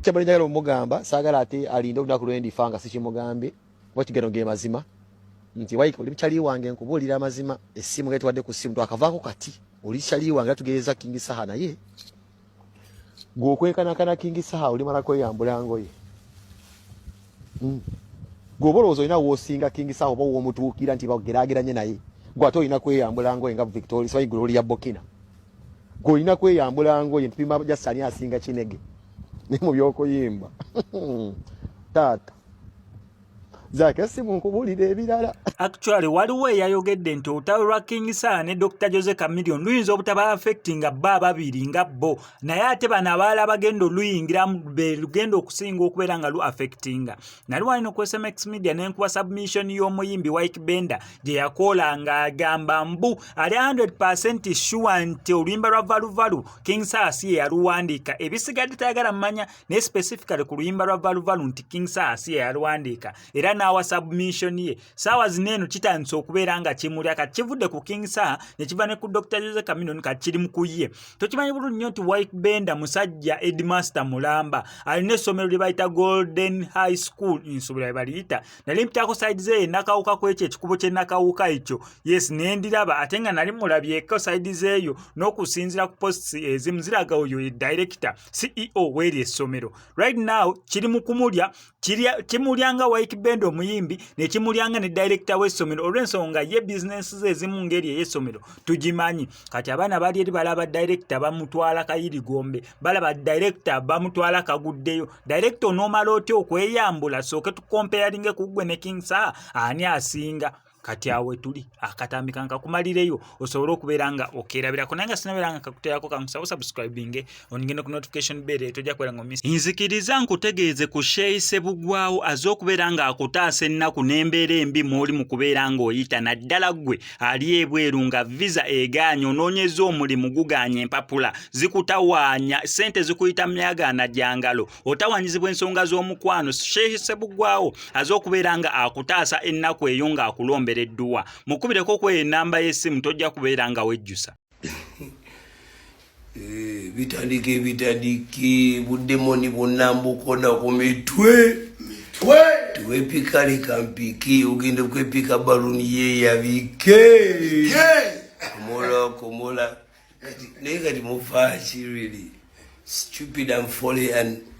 Kyabali njagala omugamba saagala ate alinde olunaku lw'endifanga sikimugambe wakigero ng'emazima nti wayi oli mukyali wange nkubuulira amazima essimu nga etwadde ku ssimu twakavaako kati oli kyali wange tugeeza King Saha naye gw'okwekanakana King Saha olimala kweyambula ngoye gw'oba olowooza olina w'osinga King Saha oba w'omutuukira nti bageraageranye naye gwe ate olina kweyambula ngoye nga Victoria sibayi Gloria Bokina gw'olina kweyambula ngoye ntupima just ani asinga Kinege ne mu by'okuyimba taata zake simu nkubulira ebirala. Actually waliwo eyayogedde nti olutalo lwa King Saha ne Dr. Jose Chameleone luyinza obutaba affectinga bba babiri nga bo naye ate bano abalala bagenda oluyingiramu lugenda okusinga okubeera nga lu affectinga. Nali walina ku SMX Media nenkuba submission y'omuyimbi Wyke Benda gye yakoola ng'agamba mbu ali 100% sure nti oluyimba lwa Valuvalu King Saha si ye yaluwandiika. Ebisigadde tayagala mmanya naye specifically ku luyimba lwa Valuvalu nti King Saha si ye yaluwandiika era n'awa submission ye. Saawa zineno kitandise okubeera nga kimulya kati kivudde ku King Saha ne kiva ne ku Dr. Jose Chameleone kati kiri mu kuye. Tokimanyi bulungi nnyo nti Wyke Benda musajja Headmaster mulamba alina essomero lye bayita Golden High School nsobola bye baliyita nali mpitako side ze nakawuka kwekyo ekikubo kye nakawuka ekyo yes nendiraba ate nga nali mulabyeko side zeeyo n'okusinzira ku posts ezimu ziraga oyo ye director CEO w'eri essomero. Right now kiri mu kumulya kimulyanga Wyke Benda omuyimbi ne kimulyanga ne director w'essomero olw'ensonga ye business ze ezimu ngeri ey'essomero tugimanyi. Kati abaana bali eri balaba director bamutwala Kayiri Gombe balaba director bamutwala Kaguddeyo. Director onoomala otya okweyambula sooke tukomparinge ku ggwe ne King Saha ani asinga. Kati awe tuli akatambika nkakumalireyo osobola okubeera nga okerabirako naye nga sinabeera nga kakuteerako kankusaba subscribing oningende ku notification bell tojja kubeera ng'omisi. Nzikiriza nkutegeeze ku Sheyi Ssebugwawo azze okubeera nga akutaasa ennaku n'embeera embi mw'oli mu kubeera ng'oyita naddala ggwe ali ebweru nga visa egaanya onoonyeza omulimu gugaanya empapula zikutawaanya ssente zikuyita myagaana gyangalo otawanyizibwa ensonga z'omukwano. Sheyi Ssebugwawo azze okubeera nga akutaasa ennaku eyo ng'akulombe eddua mukubireko kwe enamba y'essimu tojja kubeera nga wejjusa. Bitandike buddemoni bwonna mbukona ku mitwe tuwepika leka mpiki ogenda kwepika baluni yeyabike komola naye kati mufaaki really stupid and folly and